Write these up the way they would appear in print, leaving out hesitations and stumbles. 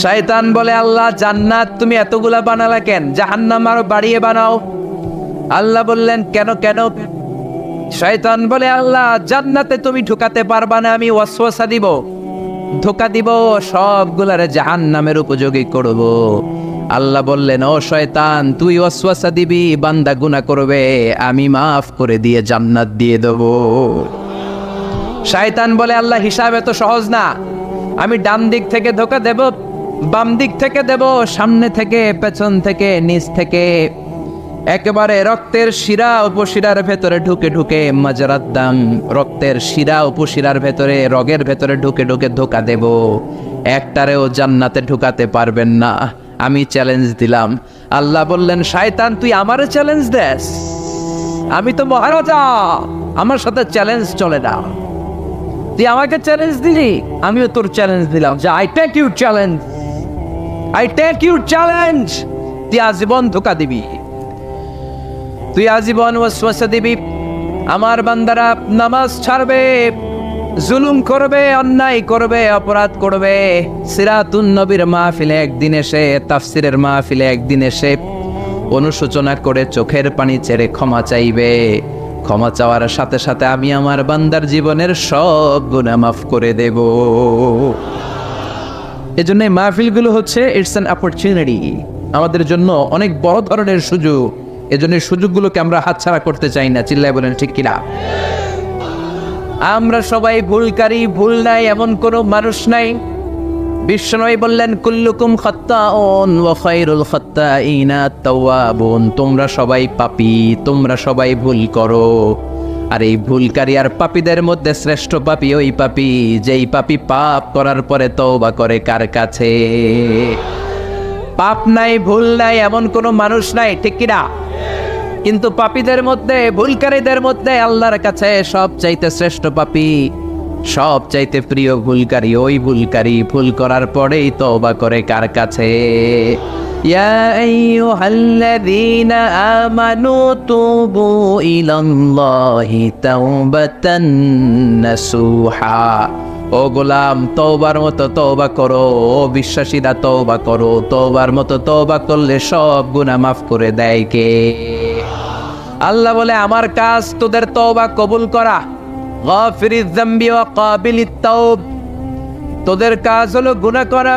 শয়তান বলে, আল্লাহ জান্নাত তুমি এতগুলা বানালা কেন? জাহান্নাম আরো বাড়িয়ে বানাও। আল্লাহ বললেন, কেন কেন? শয়তান বলে, আল্লাহ জান্নাতে তুমি ঢুকাতে পারবা না, আমি ওয়াসওয়াসা দিব, ধোঁকা দিব, সবগুলারে জাহান্নামের উপযোগী করব। আল্লাহ বললেন, ও শয়তান, তুই ওয়াসওয়াসা দিবি, বান্দা গুনাহ করবে, আমি মাফ করে দিয়ে জান্নাত দিয়ে দেব। শয়তান বলে, আল্লাহ হিসাব এত সহজ না, আমি ডান দিক থেকে ধোঁকা দেব, বাম দিক থেকে দেব, সামনে থেকে, পেছন থেকে, নিচ থেকে, একেবারে রক্তের শিরা উপশিরার ভেতরে ঢুকে ঢুকে, মাজরাদ্দাম, রক্তের শিরা উপশিরার ভেতরে, রগের ভেতরে ঢুকে ঢুকে ধোঁকা দেব, একটারেও জান্নাতে ঢুকাতে পারবেন না, আমি চ্যালেঞ্জ দিলাম। আল্লাহ বললেন, শয়তান তুই আমারে চ্যালেঞ্জ দেস? আমি তো মহারাজা, আমার সাথে চ্যালেঞ্জ চলে না। তুই আমাকে চ্যালেঞ্জ দিলি, আমিও তোর চ্যালেঞ্জ দিলাম, যে I take your challenge, I take your challenge. তুই আজীবন ধোঁকা দিবি, তুই আজীবন ওয়াসওয়াসা দিবি। আমার বান্দারা নামাজ ছাড়বে, জুলুম করবে, অন্যায় করবে, অপরাধ করবে। সিরাতুন নবীর মাহফিলে একদিন এসে, তাফসিরের মাহফিলে একদিন এসে অনুশোচনা করে চোখের পানি ছেড়ে ক্ষমা চাইবে। ক্ষমা চাওয়ার সাথে সাথে আমি আমার বান্দার জীবনের সব গুনাহ মাফ করে দেব। এজন্য এই মাহফিলগুলো হচ্ছে ইটস অ্যান অপরচুনিটি, আমাদের জন্য অনেক বড় ধরনের সুযোগ। এজন্য সুযোগগুলোকে আমরা হাতছাড়া করতে চাই না। চিল্লায় বলেন ঠিক কিনা? আমরা সবাই ভুলকারী, ভুল নাই এমন কোনো মানুষ নাই। বিশ্বনবী বললেন, কুল্লুকুম খাত্তাউন ওয়া খায়রুল খাত্তাইনা তাওয়াবুন। তোমরা সবাই পাপী, তোমরা সবাই ভুল করো, আর এই ভুলকারী আর পাপীদের মধ্যে শ্রেষ্ঠ পাপী ওই পাপী যেই পাপী পাপ করার পরে তওবা করে। কার কাছে? পাপ নাই, ভুল নাই এমন কোনো মানুষ নাই, ঠিক কিনা? কিন্তু পাপীদের মধ্যে, ভুলকারীদের মধ্যে আল্লাহর কাছে সব চাইতে শ্রেষ্ঠ পাপী, সব চাইতে প্রিয় ভুলকারী ওই ভুলকারী ভুল করার পরেই তওবা করে। কার কাছে? ইয়া আইয়ুহাল্লাযীনা আমানু তুবু ইলাল্লাহি তাওবাতান নাসুহা। ও গোলাম, তওবার মতো তওবা করো, ও বিশ্বাসীরা তওবা করো। তওবার মতো তওবা করলে সব গুনাহ মাফ করে দেয় কে? আল্লাহ বলে, আমার কাজ তোদের তওবা কবুল করা। গাফিরিয যামবি ওয়া কাবিলিত তাওব। তোদের কাজ হলো গুনাহ করা,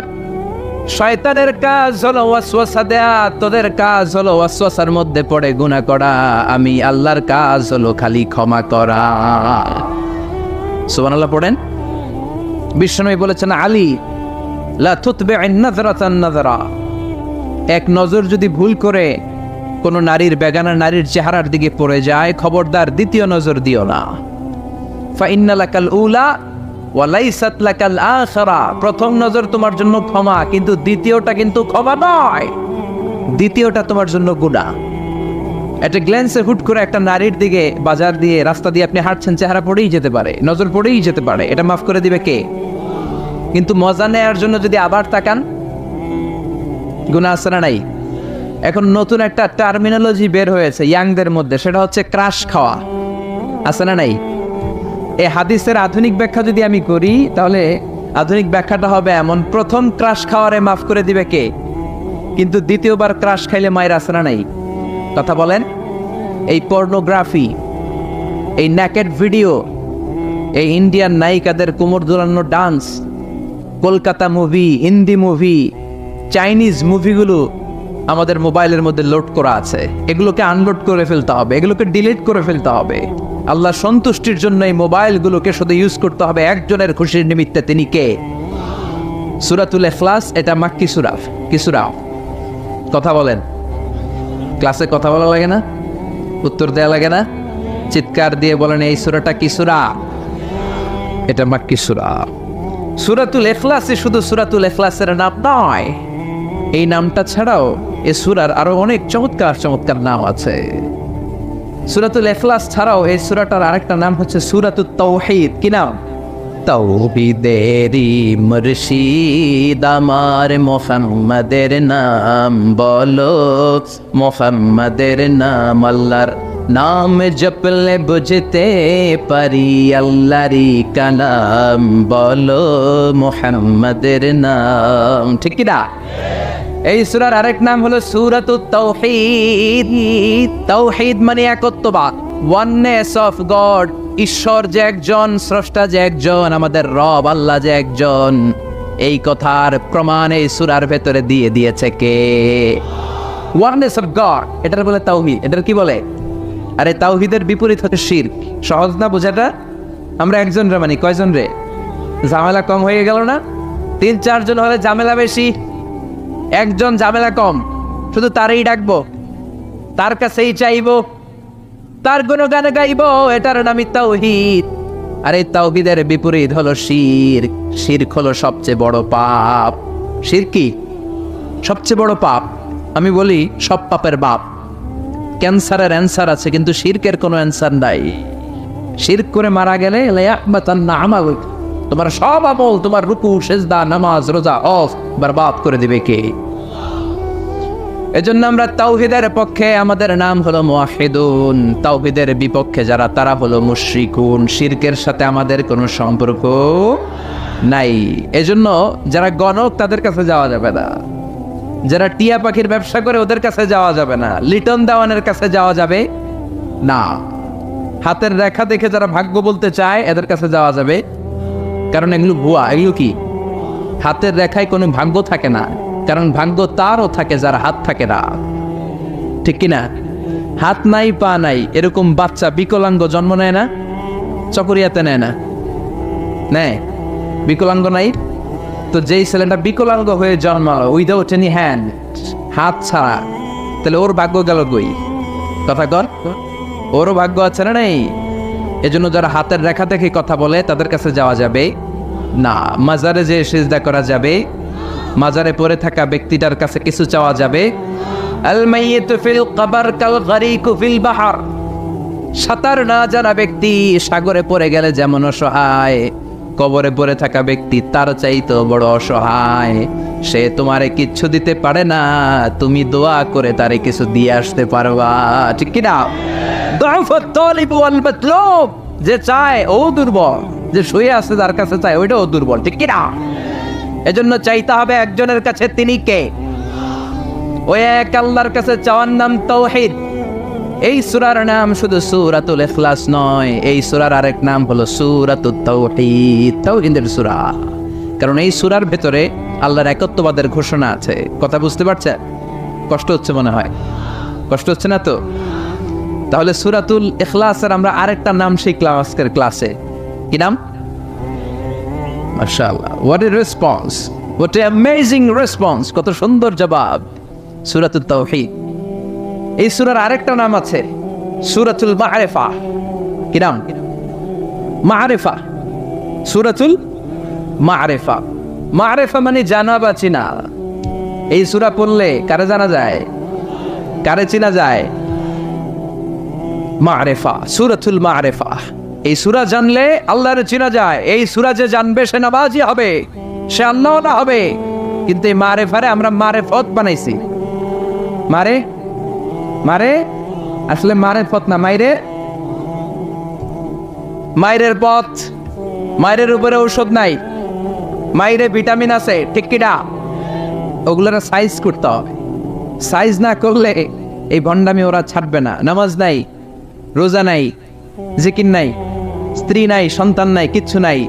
শয়তানের কাজ হলো ওয়াসওয়াসা দেয়া, তোদের কাজ হলো ওয়াসওয়াসার মধ্যে পড়ে গুনাহ করা। আমি আল্লাহর কাজ হলো খালি ক্ষমা করা। সুবহানাল্লাহ পড়েন। বিশ্বনবী বলেছেন, আলী লা তুতবি'ন নাযরাতান নাযরা। এক নজর যদি ভুল করে কোনো নারীর, বেগানা নারীর চেহারার দিকে পড়ে যায়, খবরদার দ্বিতীয় নজর দিও না। ফাইন্না লাকাল উলা ওয়া লাইসাত লাকাল আখিরা। প্রথম নজর তোমার জন্য ক্ষমা, কিন্তু দ্বিতীয়টা কিন্তু ক্ষমা নয়, দ্বিতীয়টা তোমার জন্য গুনাহ। একটা গ্ল্যান্সে হুট করে একটা নারীর দিকে, বাজার দিয়ে, রাস্তা দিয়ে আপনি হাঁটছেন, চেহারা পড়েই যেতে পারে, নজর পড়েই যেতে পারে, এটা মাফ করে দিবে কে? কিন্তু মজা নেয়ার জন্য যদি আবার তাকান, গুনাহ আছে না নাই? এখন নতুন একটা টার্মিনোলজি বের হয়েছে ইয়াংদের মধ্যে, সেটা হচ্ছে ক্রাশ খাওয়া। আছে না নাই? এই হাদিসের আধুনিক ব্যাখ্যা যদি আমি করি, তাহলে আধুনিক ব্যাখ্যাটা হবে এমন, প্রথম ক্রাশ খাওয়ারে মাফ করে দিবে কে, কিন্তু দ্বিতীয়বার ক্রাশ খাইলে মায়ের আছে না নাই? কথা বলেন। এই পর্নোগ্রাফি, এই ন্যাকেড ভিডিও, এই ইন্ডিয়ান নায়িকাদের কোমর দোলানো dance, Kolkata movie, Hindi movie, Chinese মুভিগুলো আমাদের মোবাইলের মধ্যে লোড করা আছে। এগুলোকে আনলোড করে ফেলতে হবে, এগুলোকে ডিলিট করে ফেলতে হবে। আল্লাহ সন্তুষ্টির জন্য এই মোবাইলগুলোকে শুধু ইউজ করতে হবে একজনের খুশির নিমিত্তে। তিনি কে? সূরাতুল ইখলাস। এটা মাক্কি সূরা। কি সূরা? কথা বলেন। ক্লাসে কথা বলা লাগে না? উত্তর দেয়া লাগে না? চিৎকার দিয়ে বলেন, এই সূরাটা কি সূরা? এটা মাক্কি সূরা। সূরাতুল ইখলাসই শুধু সূরাতুল ইখলাসের নাম নয়, এই নামটা ছাড়াও এই সূরার আরো অনেক চমৎকার চমৎকার নাম আছে। সূরাতুল ইখলাস ছাড়াও এই সূরাটার আরেকটা নাম হচ্ছে সূরাতুত তাওহীদ। কি নাম? তাওহীদেরই মুর্শিদ আমার মুহাম্মাদের নাম বলো, মুহাম্মাদের নাম। আল্লাহর নাম জপলে বুঝতে পারি আল্লাহরি কালাম, বলো মুহাম্মাদের নাম। ঠিক কি না? এই সূরার আরেক নাম হলো সূরাতুত তাওহীদ। তাওহীদ মানে একত্ববাদ, ওয়াননেস অফ গড। ঈশ্বর যে একজন, স্রষ্টা যে একজন, আমাদের রব আল্লাহ যে একজন, এই কথার প্রমাণ এই সূরার ভেতরে দিয়ে দিয়েছে কে? ওয়াননেস অফ গড, এটার বলে তাওহীদ। এটার কি বলে? আরে তাওহীদের বিপরীত হচ্ছে শিরক। সহজ না বোঝাটা? আমরা একজন রে মানি, কয়জন রে? ঝামেলা কম হয়ে গেল না? 3-4 জন হলে ঝামেলা বেশি, একজন ঝামেলা কম। শুধু তারই ডাকবো, তার কাছেই চাইবো, তার গুণগান গাইবো, এটার নামই তাওহীদ। আর এই তাওহীদের বিপরীত হলো শিরক। শিরক হলো সবচেয়ে বড় পাপ। শিরক কি? সবচেয়ে বড় পাপ। আমি বলি সব পাপের বাপ। ক্যান্সারের অ্যান্সার আছে, কিন্তু শিরকের কোনো অ্যান্সার নাই। শিরক করে মারা গেলে লায়াহবাতান্না আমালুক, তোমার সব আমল, তোমার রুকু, সিজদা, নামাজ, রোজা অফ, বরবাদ করে দিবে কে? এজন্য আমরা তাওহীদের পক্ষে, আমাদের নাম হলো মুওয়াহহিদুন। তাওহীদের বিপক্ষে যারা, তারা হলো মুশরিকুন। শিরকের সাথে আমাদের কোনো সম্পর্ক নাই। এজন্য যারা গণক, তাদের কাছে যাওয়া যাবে না। যারা টিয়া পাখির ব্যবসা করে, ওদের কাছে যাওয়া যাবে না। লিটন দেওয়ানের কাছে যাওয়া যাবে না। হাতের রেখা দেখে যারা ভাগ্য বলতে চায়, এদের কাছে যাওয়া যাবে, কারণ এগুলো ভুয়া। এগুলো কি? হাতের রেখায় কোনো ভাগ্য থাকে না, কারণ ভাগ্য তারও থাকে যার হাত থাকে না। ঠিক কিনা? হাত নাই, পা নাই, এরকম বাচ্চা বিকলাঙ্গ জন্ম নেয় না? চকরিয়াতে নেয় না? নেয়? বিকলাঙ্গ নাই? তো যেই ছেলেটা বিকলাঙ্গ হয়ে জন্মালো, উইদাউট এনি হ্যান্ড, হাত ছাড়া, তাহলে ওর ভাগ্য গেল কই? কথা কর, ওরও ভাগ্য আছে না নেই? এজন্য যারা হাতের রেখা দেখে কথা বলে, তাদের কাছে যাওয়া যাবে না। মাজারে যে সিজদা করা যাবে, মাজারে পড়ে থাকা ব্যক্তিটার কাছে কিছু চাওয়া যাবে। আল মাইয়িতু ফিল কবর কাল গরিকু ফিল বাহর, সাঁতার না জানা ব্যক্তি সাগরে পড়ে গেলে যেমন অসহায়, কবরে পড়ে থাকা ব্যক্তি তার চাইতেও বড় অসহায়। সে তোমারে কিচ্ছু দিতে পারে না, তুমি দোয়া করে তারে কিছু দিয়ে আসতে পারবা। ঠিক কি না? দুআফাত তালিব ওয়াল মাতলুব, যে চায় ও দুর্বল, যে শুয়ে আছে তার কাছে চায়, ওইটাও দুর্বল। ঠিক কি না? এজন্য চাইতে হবে একজনের কাছে। তিনি কে? ওই এক আল্লাহর কাছে চাওয়ার নাম তাওহীদ। এই সূরার নাম শুধু সূরাতুল ইখলাস নয়, এই সূরার আরেক নাম হলো সূরাতুত তাওহীদ, তাওহীদের সূরা। কারণ এই সূরার ভেতরে আল্লাহর একত্ববাদের ঘোষণা আছে। কথা বুঝতে পারছেন? কষ্ট হচ্ছে মনে হয়? কষ্ট হচ্ছে না তো? তাহলে সূরাতুল ইখলাসের আমরা আরেকটা নাম শিখলাম আজকের ক্লাসে। কি নাম? মাশাআল্লাহ, what a response, what a amazing response, কত সুন্দর জবাব। সূরাতুত তাওহীদ। এই সূরার আরেকটা নাম আছে সূরাতুল মা'রিফা। কি নাম? মা'রিফা, সূরাতুল মা'রিফা। মা'রিফা মানে জানা বা চিনা। এই সূরা পড়লে কারে জানা যায়? কারে চিনা যায়? মা'রিফা, সূরাতুল মা'রিফা। এই সূরা জানলে আল্লাহরে চিনা যায়। এই সূরা যে জানবে সে নামাজি হবে, সে আল্লাহওয়ালা হবে। কিন্তু এই মা'রিফারে আমরা মারেফত বানাইছি। মারে মারে আসলে মারেফত না, মাইরে, মাইরের পথ। মাইরের উপরে ঔষধ নাই, মাইরে ভিটামিন আছে। ঠিক কিনা? ওগুলোর সাইজ করতে হবে। সাইজ না করলে এই ভণ্ডামি ওরা ছাড়বে না। নামাজ নাই, রোজা নাই, জিকির নাই, স্ত্রী নাই, সন্তান নাই, কিচ্ছু নাই,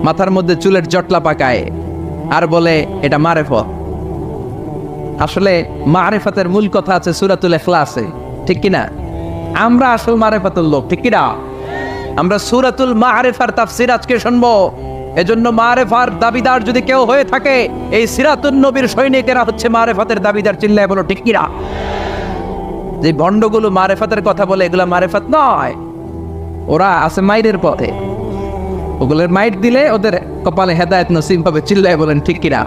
মাথার মধ্যে চুলের জটলা পাকায়, আর বলে এটা মারেফত। আসলে মারেফাতের মূল কথা আছে সূরাতুল ইখলাসে। ঠিক কিনা? আমরা আসল মারেফাতের লোক। ঠিক কিনা? আমরা সূরাতুল মা'রিফার তাফসীর আজকে শুনবো। এজন্য মারেফার দাবিদার যদি কেউ হয়ে থাকে, এই সিরাতুন নবীর সৈনিকেরা হচ্ছে মারেফাতের দাবিদার। চিল্লায় বলো ঠিক কিনা? যে ভণ্ডগুলো মারেফাতের কথা বলে, এগুলা মারেফাত নয়, ওরা আছে মাইরের পথে। ওগুলোর মাইট দিলে ওদের কপালে হেদায়েত নসিব হবে। চিল্লায় বলেন ঠিক কিনা?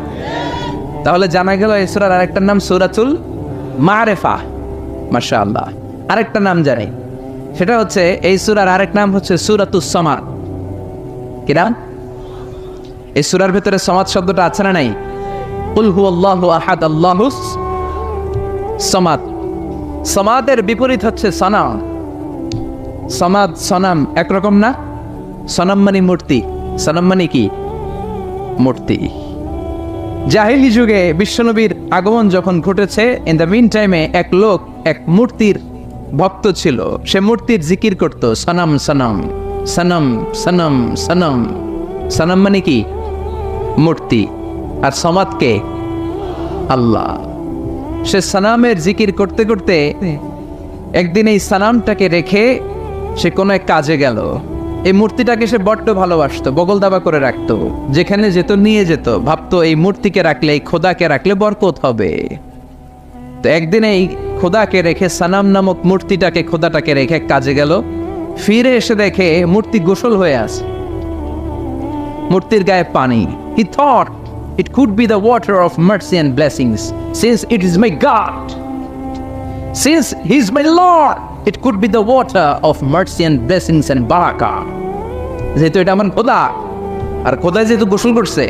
তাহলে জানা গেল এই সূরার আরেকটা নাম সূরাতুল মা'রিফা। মাশাআল্লাহ। আরেকটা নাম জানি, সেটা হচ্ছে এই সূরার আরেক নাম হচ্ছে সূরাতুস সামাদ। কি নাম? এই সূরার ভিতরে সামাদ শব্দটা আছে না নাই? কুল হুয়াল্লাহু আহাদ আল্লাহুস সামাদ। সামাদের বিপরীত হচ্ছে সানা। সমাদ সনাম একরকম না? সনাম মানে মূর্তি, সনাম মানে কি? মূর্তি। জাহিলি যুগে বিশ্বনবীর আগমন যখন ঘটেছে, ইন দ্য মিন টাইমে এক লোক এক মূর্তির ভক্ত ছিল। সে মূর্তির জিকির করত, সনম সনম সনম সনম সনম। সনম মানে কি? মূর্তি। আর সমাদ কে? আল্লাহ। সে সনামের জিকির করতে করতে একদিন এই সনামটাকে রেখে সে কোনো এক কাজে গেল। এই মূর্তিটাকে সে বড্ড ভালোবাসতো, বগল দাবা করে রাখতো, যেখানে যেত নিয়ে যেত, ভাবতো এই মূর্তিকে রাখলে, এই খোদাকে রাখলে বরকত হবে। তো একদিন এই খোদাকে রেখে, সানাম নামক মূর্তিটাকে, খোদাটাকে রেখে কাজে গেল। ফিরে এসে দেখে মূর্তি গোসল হয়ে আছে, মূর্তির গায়ে পানি। He thought it could be the water of mercy and blessings, since it is my God, since he is my Lord, it could be the water of mercy and blessings and barakah. যেহেতু এটা আমার খোদা, আর খোদা যেহেতু গোসল করছে,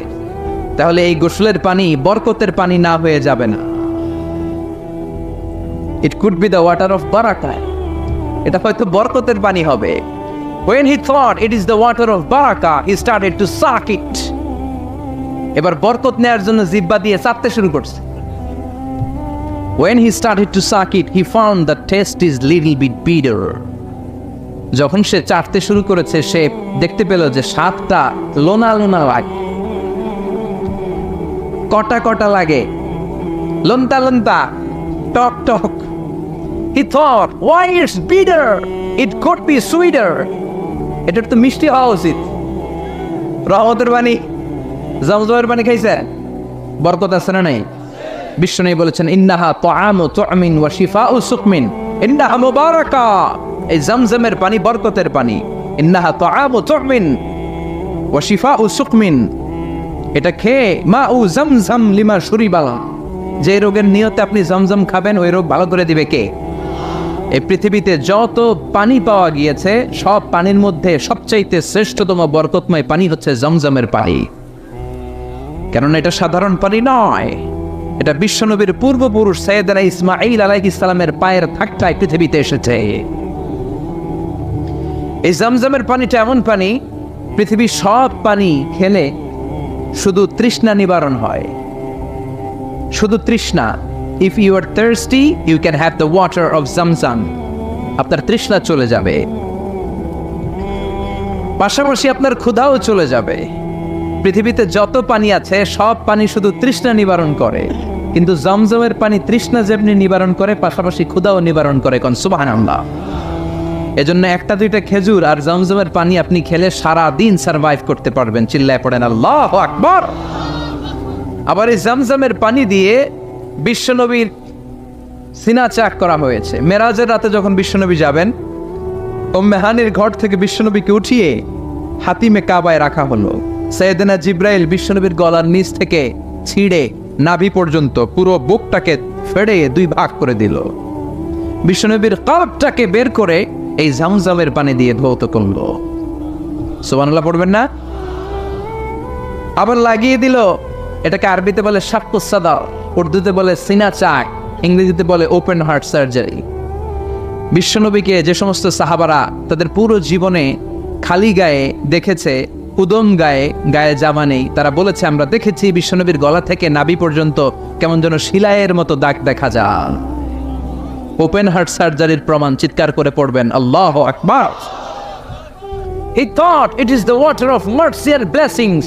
তাহলে এই গোসলের পানি বরকতের পানি না হয়ে যাবে না। It could be the water of barakah. এটা হয়তো বরকতের পানি হবে। When he thought it is the water of barakah, he started to suck it. এবার বরকত নেয়ার জন্য জিহ্বা দিয়ে চাটতে শুরু করছে। When he started to suck it, he found the taste is little bit bitter. যখন সে চাটতে শুরু করেছে, সে দেখতে পেল যে স্বাদটা লোনা লোনা লাগে, কটা কটা লাগে, লন্তা লন্তা, টক টক। He thought, why it's bitter? It could be sweeter. এটার তো মিষ্টি হওয়া উচিত। রহমতের পানি, জমজমের পানি খাইছে, বরকত আছে না নাই? বিশ্বনবী বলেছেন, ইন্নাহা তাআমু তুমিন ওয়া শিফাউ সুকমিন, ইন্নাহা মুবারাকা। এই জমজমের পানি বরকতের পানি। ইন্নাহা তাআমু তুমিন ওয়া শিফাউ সুকমিন, এটা খেয়ে মাউ জমজম লিমা শুরিবা, যে রোগের নিয়তে আপনি জমজম খাবেন, ওই রোগ ভালো করে দিবে কে? এই পৃথিবীতে যত পানি পাওয়া গিয়েছে, সব পানির মধ্যে সবচাইতে শ্রেষ্ঠতম বরকতময় পানি হচ্ছে জমজমের পানি। কেননা এটা সাধারণ পানি নয়, এটা বিশ্বনবীর পূর্বপুরুষ সাইয়েদনা ইসমাঈল আলাইহিস সালামের পায়ের ধাক্কায় পৃথিবীতে এসেছে। এই জমজমের পানিটা এমন পানি, পৃথিবীর সব পানি খেলে শুধু তৃষ্ণা নিবারণ হয়, শুধু তৃষ্ণা। If you are thirsty, you can have the water of Zamzam. আপনার তৃষ্ণা চলে যাবে, পাশাপাশি আপনার ক্ষুধাও চলে যাবে। পৃথিবীতে যত পানি আছে, সব পানি শুধু তৃষ্ণা নিবারণ করে, কিন্তু জমজমের পানি তৃষ্ণা যেমনি নিবারণ করে, পাশাপাশি ক্ষুধাও নিবারণ করে। কোন সুবহানাল্লাহ। এজন্য একটা দুইটা খেজুর আর জমজমের পানি আপনি খেলে সারা দিন সারভাইভ করতে পারবেন। চিল্লায় পড়েন আল্লাহু আকবার। আবার এই জমজমের পানি দিয়ে বিশ্বনবীর সিনা চাক করা হয়েছে। মেরাজের রাতে যখন বিশ্বনবী যাবেন, উম্মে হানির ঘর থেকে বিশ্বনবীকে উঠিয়ে হাতিমে কাবায় রাখা হলো। সাইয়েদনা জিব্রাইল বিশ্বনবীর গলার নিচ থেকে ছিঁড়ে নাভি পর্যন্ত পুরো বুকটাকে ফেড়ে দুই ভাগ করে দিল। বিশ্বনবীর কলবটাকে বের করে এই জমজমের পানি দিয়ে ধৌত করলো। সুবহানাল্লাহ পড়বেন না? আবার লাগিয়ে দিল, এটাকে আরবিতে বলে শাক্কুস সাদর, উর্দুতে বলে সিনা চাক, ইংরেজিতে বলে ওপেন হার্ট সার্জারি। বিশ্বনবীকে যে সমস্ত সাহাবারা তাদের পুরো জীবনে খালি গায়ে দেখেছে, উদম গায়ে, গায়ে জামা নেই, তারা বলেছে আমরা দেখেছি বিশ্বনবীর গলা থেকে নাভি পর্যন্ত কেমন যেন শিলায়ের মতো দাগ দেখা যায়। ওপেন হার্ট সার্জারির প্রমাণ। চিৎকার করে পড়বেন আল্লাহু আকবার। He thought it is the water of mercy and blessings.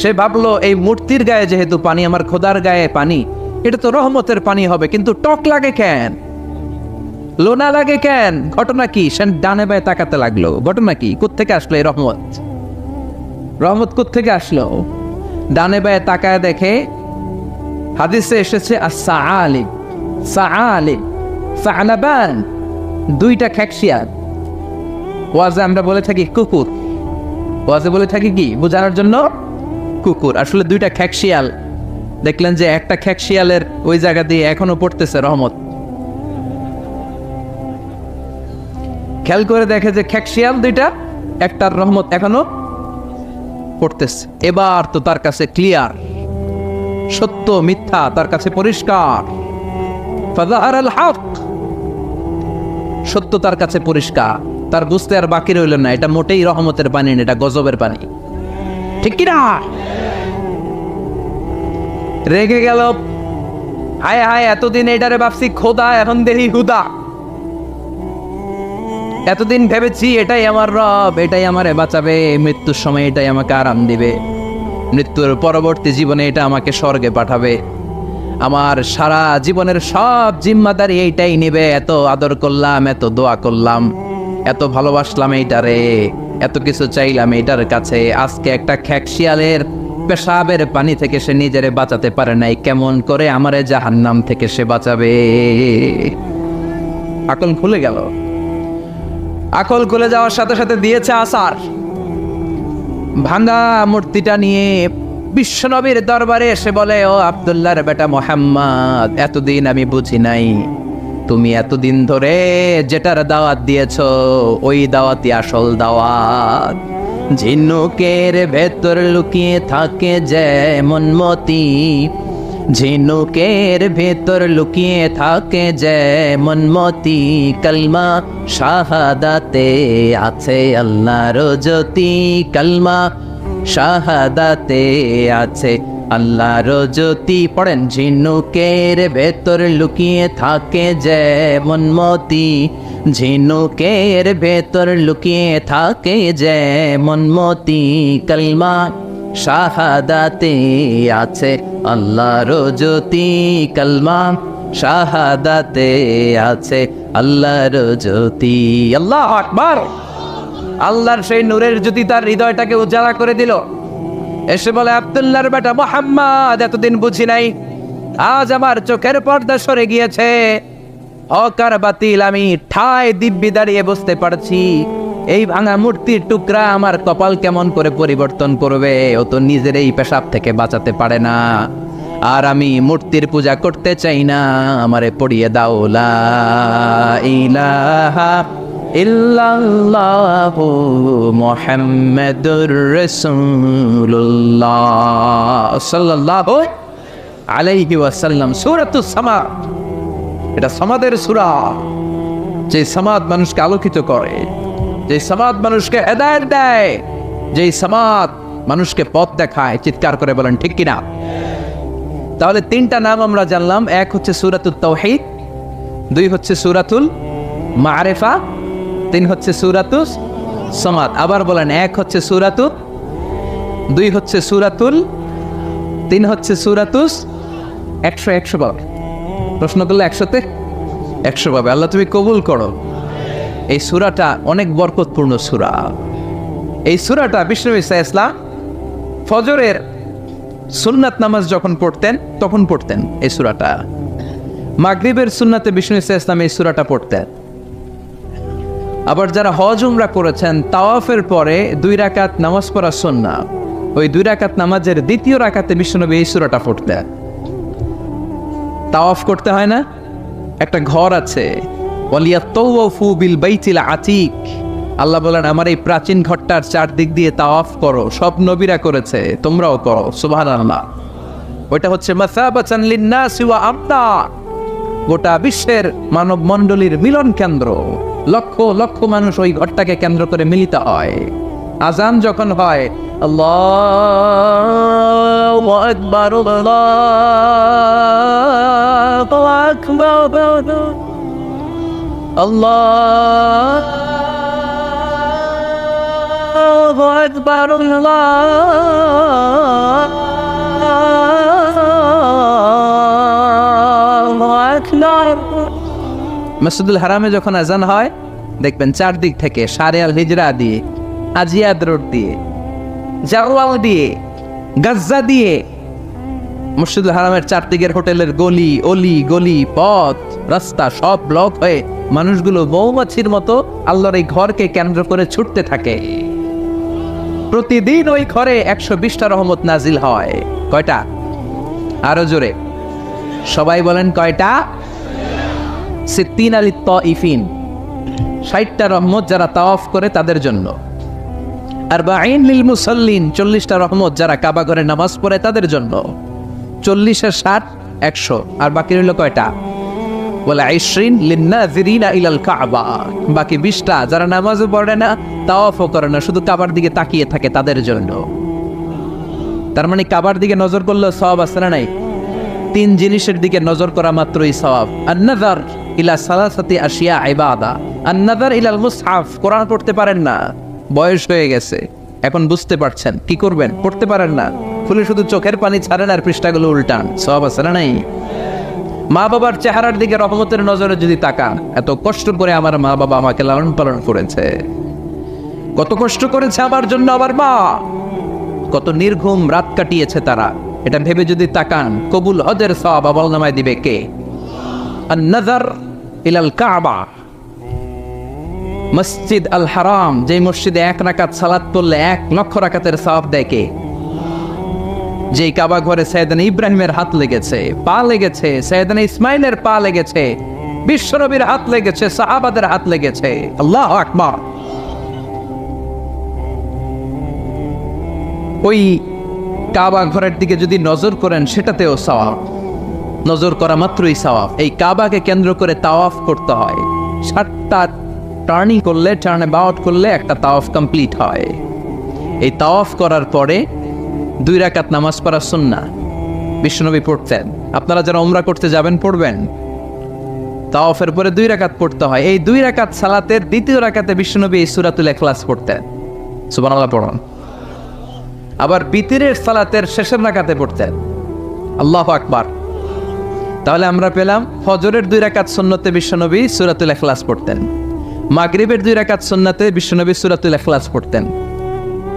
সে ভাবলো এই মূর্তির গায়ে যেহেতু পানি, আমার খোদার গায়ে পানি, এটা তো রহমতের পানি হবে, কিন্তু টক লাগে কেন, লোনা লাগে কেন? ঘটনা কি? সে ডানে বায়ে তাকাতে লাগলো। ঘটনা কি? কোত্থেকে আসলো এই রহমত? রহমত কোত্থেকে আসলো? ডানে বায়ে তাকায় দেখে হাদিসে এসেছে as-sa'ali, sa'ali, sa'laban, দুইটা খ্যাকশিয়াল। ওয়াজে আমরা বলে থাকি কুকুর, ওয়াজে বলে থাকি কি বোঝানোর জন্য? কুকুর। আসলে দুইটা খ্যাকশিয়াল। দেখলেন যে একটা খ্যাকশিয়ালের ওই জায়গা দিয়ে এখনো পড়তেছে রহমত। খেয়াল করে দেখে যে খ্যাকশিয়াল দুইটা, একটার রহমত এখনো পড়তেছে। এবার তো তার কাছে ক্লিয়ার, সত্য মিথ্যা তার কাছে পরিষ্কার। ফাযাহারাল হক, সত্য তার কাছে পরিষ্কার। তার বুঝতে আর বাকি রইল না এটা মোটেই রহমতের পানি না, এটা গজবের পানি। ঠিক কি না? রেগে গেল, হায় হায় এতদিন এটারে ভাবছি খোদা, এখন দেখি হুদা। এতদিন ভেবেছি এটাই আমার রব, এটাই আমারে বাঁচাবে, মৃত্যুর সময় এটাই আমাকে আরাম দিবে, মৃত্যুর পরবর্তী জীবনে এটা আমাকে স্বর্গে পাঠাবে, আমার সারা জীবনের সব জিম্মাদারি এইটাই নেবে। এত আদর করলাম, এত দোয়া করলাম, এত ভালোবাসলাম এইটারে, এত কিছু চাইলাম এইটার কাছে, আজকে একটা খ্যাকশিয়ালের পেশাবের পানি থেকে সে নিজেরে বাঁচাতে পারে নাই, কেমন করে আমারে জাহান্নাম থেকে সে বাঁচাবে? আকল খুলে গেল। আকল খুলে যাওয়ার সাথে সাথে দিয়েছে আসার। ভাঙা মূর্তিটা নিয়ে বিশ্বনবীর দরবারে এসে বলে, ও আব্দুল্লাহর বেটা মুহাম্মদ, এতদিন আমি বুঝি নাই তুমি এতদিন ধরে যেটার দাওয়াত দিয়েছো ওই দাওয়াতই আসল দাওয়াত। ঝিনুকের ভেতর লুকিয়ে থাকে যেমন মতি, ঝিনুকের ভেতর লুকিয়ে থাকে যেমন মতি, কলমা শাহাদাতে আছে আল্লাহর জ্যোতি, কলমা শাহাদাতে আছে আল্লাহর জ্যোতি। পড়েন, ঝিনুকের ভেতর লুকিয়ে থাকে যেমন মতি, ঝিনুকের ভেতর লুকিয়ে থাকে যেমন মতি, কলমা শাহাদাতে আছে আল্লাহর জ্যোতি, কলমা শাহাদাতে আছে আল্লাহর জ্যোতি। আল্লাহু আকবার। আল্লাহর সেই নূরের জ্যোতি তার হৃদয়টাকে উজালা করে দিল। এসে বলে, আব্দুল্লাহর বেটা মুহাম্মদ, এতদিন বুঝি নাই, আজ আমার চোখের পর্দা সরে গিয়েছে, হক আর বাতিল আমি ঠায় দিব্যি দাঁড়িয়ে বুঝতে পারছি। এই ভাঙা মূর্তির টুকরা আমার কপাল কেমন করে পরিবর্তন করবে? ও তো নিজের এই পেশাব থেকে বাঁচাতে পারে না, আর আমি মূর্তির পূজা করতে চাই না, আমারে পড়িয়ে দাও লা ইলাহা ইল্লাল্লাহু মুহাম্মাদুর রাসূলুল্লাহ সাল্লাল্লাহু আলাইহি ওয়াসাল্লাম। সূরাতুস সামাদ, এটা সামাদের সূরা, যে সামাদ মানুষকে আলোকিত করে, যে সামাদ মানুষকে হেদায়েত দেয়, যে সামাদ মানুষকে পথ দেখায়। চিৎকার করে বলেন ঠিক কিনা? তাহলে তিনটা নাম আমরা জানলাম, এক হচ্ছে সূরাতুত তাওহীদ, দুই হচ্ছে সূরাতুল মারিফা, তিন হচ্ছে সূরাতুস সামাদ। আবার বলেন, এক হচ্ছে সূরাতুত, দুই হচ্ছে সূরাতুল, তিন হচ্ছে সূরাতুস। 100 পাবে, প্রশ্ন করলে 100তে 100 পাবে। আল্লাহ তুমি কবুল করো। এই সূরাটা অনেক বরকতপূর্ণ সূরা। এই সূরাটা বিষ্ণু ঈসা ইসলাম ফজরের সুন্নাত নামাজ যখন পড়তেন তখন পড়তেন এই সূরাটা। মাগরিবের সুন্নাতে বিষ্ণু ঈসা ইসলাম এই সূরাটা পড়তেন। আবার যারা হজ উমরা করেছেন, তাওয়াফের পরে 2 রাকাত নামাজ পড়া সুন্নাহ, ওই 2 রাকাত নামাজের দ্বিতীয় রাকাতে বিষ্ণুনবী এই সূরাটা পড়তেন। তাওয়াফ করতে হয় না? একটা ঘর আছে, ওয়ালিয়াতাওয়াফু বিল বাইতিল আতীক। আল্লাহ বলেন, আমার এই প্রাচীন ঘরটার চারদিক দিয়ে তাওয়াফ করো, সব নবীরা করেছে, তোমরাও করো। সুবহানাল্লাহ। ওইটা হচ্ছে মাসাবাতান লিন-নাসি ওয়া আমনা, গোটা বিশ্বের মানব মণ্ডলীর মিলন কেন্দ্র। লক্ষ লক্ষ মানুষ ওই ঘরটাকে কেন্দ্র করে মিলিত হয়। আজান যখন হয়, আল্লাহু আকবার, আল্লাহু আকবার, আল্লাহু আকবার, আল্লাহু আকবার। মসজিদুল হারামে যখন আজান হয়, দেখবেন চারদিক থেকে শারে আল হিজরা দিয়ে, আজিয়াদ রোড দিয়ে, জাওয়াল দিয়ে, গাজ্জা দিয়ে, মসজিদুল হারামের চারদিকের হোটেলের গলি অলি, গলি পথ রাস্তা সব ব্লক হয়ে মানুষগুলো মৌমাছির মতো আল্লাহর এই ঘরকে কেন্দ্র করে ছুটতে থাকে। প্রতিদিন ওই ঘরে 120টা রহমত নাজিল হয়। কয়টা? আরো জোরে সবাই বলেন, কয়টা? 60 লিত তাইফিন, 60টা রহমত যারা তাওয়াফ করে তাদের জন্য। 40 লিল মুসাল্লিন, 40টা রহমত যারা কাবা ঘরে নামাজ পড়ে তাদের জন্য। 40 আর 60 100, আর বাকি রইল কয়টা? ওয়াল 20 লিন-নাযিরিনা ইলাল কাবা। বাকি 20টা যারা নামাজও পড়ে না, তাওয়াফও করে না, শুধু কাবার দিকে তাকিয়ে থাকে তাদের জন্য। তার মানে কাবার দিকে নজর করলে সওয়াব আছে না নাই? 3 জিনিসের দিকে নজর করা মাত্রই সওয়াব। আন-নাযার ইলা সালাসাতি আশিয়া ইবাদা। আন-নাযার ইলাল মুসহাফ, কোরআন পড়তে পারেন না, বয়স হয়ে গেছে, এখন বুঝতে পারছেন, কি করবেন? পড়তে পারেন না, খুলে শুধু চোখের পানি ছাড়েন আর পৃষ্ঠাগুলো উল্টান, সওয়াব আছে না নাই? মা বাবার চেহারার দিকে রহমতের নজরে যদি তাকান, এত কষ্ট করে আমার মা বাবা আমাকে লালন পালন করেছে, কত কষ্ট করেছে আমার জন্য আমার মা, কত নির্ঘুম রাত কাটিয়েছে তারা, এটা ভেবে যদি তাকান, কবুল হজের সওয়াব আমলনামায় দিবে কে? আন-নাযার ইলাল কাবা, মসজিদ আল হারাম, যে মসজিদে 1 রাকাত সালাত পড়লে 1 লক্ষ রাকাতের সওয়াব দেয় কে? যেই কাবা ঘরে সাইয়েদনা ইব্রাহিমের হাত লেগেছে, পা লেগেছে, সাইয়েদনা ইসমাইলের পা লেগেছে, বিশ্বনবীর হাত লেগেছে, সাহাবাদের হাত লেগেছে। আল্লাহু আকবার। ওই কাবা ঘরের দিকে যদি নজর করেন, সেটাতেও সওয়াব, নজর করা মাত্রই সওয়াব। এই কাবাকে কেন্দ্র করে তাওয়াফ করতে হয়, 7টা টার্নিং করলে, টার্ন অ্যাবাউট করলে একটা তাওয়াফ কমপ্লিট হয়। এই তাওয়াফ করার পরে 2 রাকাত নামাজ পড়া সুন্নাহ, বিশ্বনবী পড়তেন। আপনারা যারা উমরা করতে যাবেন পড়বেন, তাওয়াফের পরে 2 রাকাত পড়তে হয়। এই 2 রাকাত সালাতের দ্বিতীয় রাকাতে বিশ্বনবী এই সূরাতুল ইখলাস পড়তেন, সুবহানাল্লাহ পড়ুন। আবার বিতিরের সালাতের শেষের রাকাতে পড়তেন, আল্লাহু আকবার। তাহলে আমরা পেলাম ফজরের 2 রাকাত সুন্নতে বিশ্বনবী সূরাতুল ইখলাস পড়তেন, মাগরিবের 2 রাকাত সুন্নতে বিশ্বনবী সূরাতুল ইখলাস পড়তেন।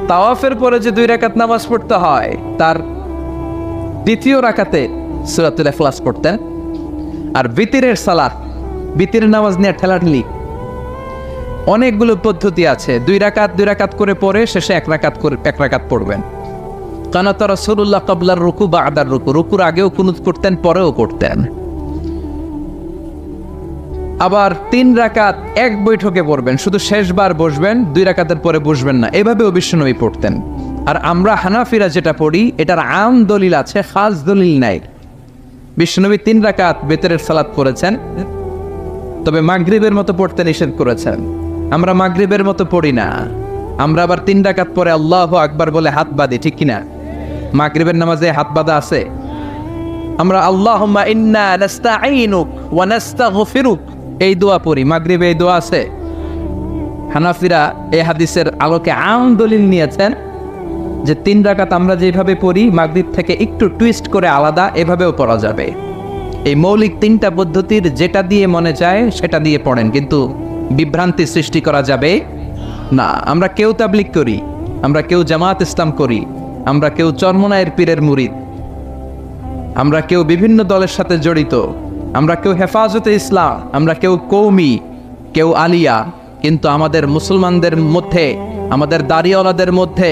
তাওয়াফের পরে যে 2 রাকাত নামাজ পড়তে হয়, তার দ্বিতীয় রাকাতে সূরাতুল ইখলাস পড়তেন। আর বিতিরের সালাত, বিতিরের নামাজ নিয়ে ঠেলাঠেলি, অনেকগুলো পদ্ধতি আছে। 2 রাকাত করে পড়ে শেষে 1 রাকাত পড়বেন। কানাত রাসূলুল্লাহ ক্বাবলার রুকু বা'দার রুকু, রুকুর আগেও কুনুত করতেন, পরেও করতেন। আবার 3 রাকাত এক বৈঠকে পড়বেন, শুধু শেষবার বসবেন, 2 রাকাতের পরে বসবেন না, এভাবেও বিশ্বনবী পড়তেন। আর আমরা হানাফিরা যেটা পড়ি, এটার আম দলিল আছে, খাস দলিল নাই। বিশ্বনবী 3 রাকাত বেতরের সালাত পড়েছেন, তবে মাগরিবের মতো পড়তে নিষেধ করেছেন। আমরা মাগরিবের মতো পড়ি না, আমরা আবার 3 রাকাত পরে আল্লাহু আকবার বলে হাত বাঁধি, ঠিক কিনা? মাগরিবের নামাজে হাত বাঁধা আছে। আমরা আল্লাহুম্মা ইন্না নাস্তাঈনুক ওয়া নাস্তাগফিরুক এই দোয়া পড়ি, মাগরিবে এই দোয়া আছে। হানাফিরা এই হাদিসের আলোকে আম দলিল নিয়েছেন যে 3 রাকাত আমরা যেভাবে পড়ি, মাগরিব থেকে একটু টুইস্ট করে আলাদা, এভাবেও পড়া যাবে। এই মৌলিক 3টা পদ্ধতির যেটা দিয়ে মনে চায় সেটা দিয়ে পড়েন, কিন্তু বিভ্রান্তি সৃষ্টি করা যাবে না। আমরা কেউ তাবলিগ করি, আমরা কেউ জামাত ইসলাম করি, আমরা কেউ চরমনায়ের পীরের মুরিদ, আমরা কেউ বিভিন্ন দলের সাথে জড়িত, আমরা কেউ হেফাজতে ইসলাম, আমরা কেউ কৌমি, কেউ আলিয়া, কিন্তু আমাদের মুসলমানদের মধ্যে, আমাদের দাড়িওয়ালাদের মধ্যে,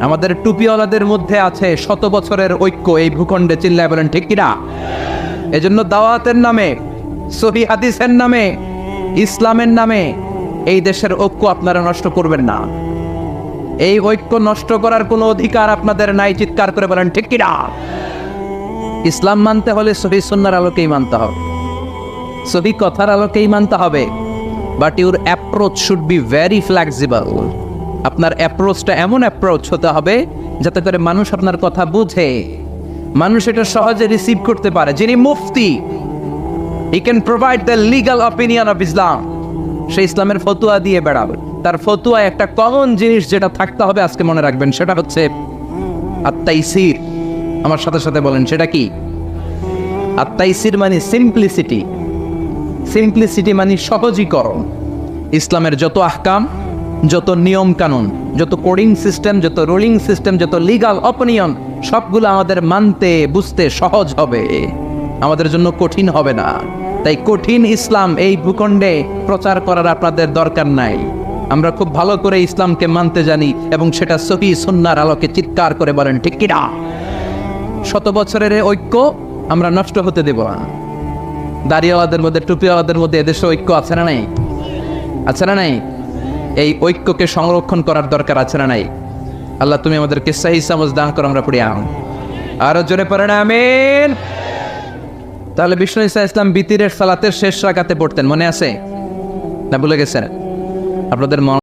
আমাদের টুপিওয়ালাদের মধ্যে আছে 100 বছরের ঐক্য এই ভূখণ্ডে। চিল্লায় বলেন ঠিক কিনা? এজন্য দাওয়াতের নামে, সহিহ হাদিসের নামে, ইসলামের নামে এই দেশের ঐক্য আপনারা নষ্ট করবেন না। এই ঐক্য নষ্ট করার কোনো অধিকার আপনাদের নাই। চিৎকার করে বলেন ঠিক কিনা? ইসলাম মানতে হলে সহিহ সুন্নাহর আলোকেই মানতে হবে, সহিহ কথার আলোকেই মানতে হবে। But your approach should be very flexible. আপনার অ্যাপ্রোচটা এমন অ্যাপ্রোচ হতে হবে যাতে করে মানুষ আপনার কথা বুঝে, মানুষ এটা সহজে রিসিভ করতে পারে। যিনি মুফতি, he can provide the legal opinion of Islam, সে ইসলামের ফতোয়া দিয়ে বেড়াবে। তার ফতোয়ায় একটা কমন জিনিস যেটা থাকতে হবে, আজকে মনে রাখবেন, সেটা হচ্ছে আত-তাইসির। আমার সাথে সাথে বলেন, সেটা কি? আত-তাইসির মানে সিম্পলিসিটি। সিম্পলিসিটি মানে সহজীকরণ। ইসলামের যত আহকাম, যত নিয়ম কানুন, যত কোডিং সিস্টেম, যত রুলিং সিস্টেম, যত লিগাল অপিনিয়ন, সবগুলো আমাদের মানতে বুঝতে সহজ হবে, আমাদের জন্য কঠিন হবে না। তাই কঠিন ইসলাম এই ভূখণ্ডে প্রচার করার আপনাদের দরকার নাই। আমরা খুব ভালো করে ইসলামকে মানতে জানি এবং সেটা সহিহ সুন্নাহর আলোকে চিৎকার করে বলেন ঠিক কিনা? 100 বছরের ঐক্য আমরা নষ্ট হতে দেব না। দাড়িওয়ালাদের মধ্যে, টুপিওয়ালাদের মধ্যে এদেশে ঐক্য আছে না নাই? আছে না নাই? এই ঐক্যকে সংরক্ষণ করার দরকার আছে না নাই? আল্লাহ তুমি আমাদেরকে সহিহ সমঝ দান করো। আমরা পড়ি আমিন। আরো জোরে পড়েন আমিন। তাহলে বিষ্ণু ইসা ইসলাম বিতিরের সালাতের শেষ রাকাতে পড়তেন, মনে আছে না ভুলে গেছেন? আপনাদের